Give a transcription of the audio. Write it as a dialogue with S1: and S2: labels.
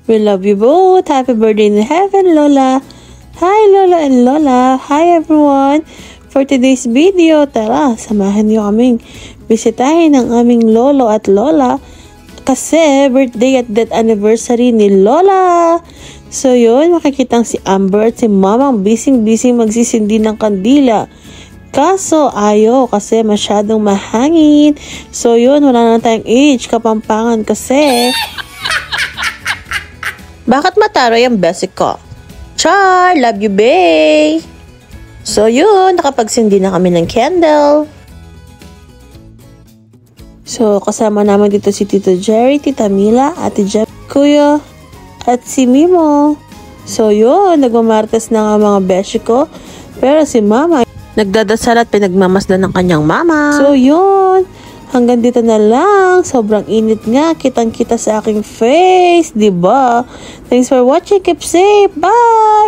S1: We love you both. Happy birthday in heaven, Lola. Hi, Lola and Lola. Hi, everyone. For today's video, tara, samahan niyo kaming bisitahin ang aming lolo at lola kasi birthday at death anniversary ni Lola. So yun, makikitang si Amber at si Mamang busy-busy magsisindi ng kandila. Kaso ayaw kasi masyadong mahangin. So yun, wala na tayong age kapampangan kasi bakit mataray ang basic ko? Char! Love you, bae! So yun, nakapagsindi na kami ng candle. So kasama naman dito si Tito Jerry, Tita Mila, Ate Jeff, Kuya, at si Mimo. So yun, nagmamartes na nga mga beshi ko. Pero si Mama, nagdadasal at pinagmamasdan ng kanyang mama. So yun, hanggang dito na lang. Sobrang init nga, kitang-kita sa aking face, diba? Thanks for watching. Keep safe. Bye!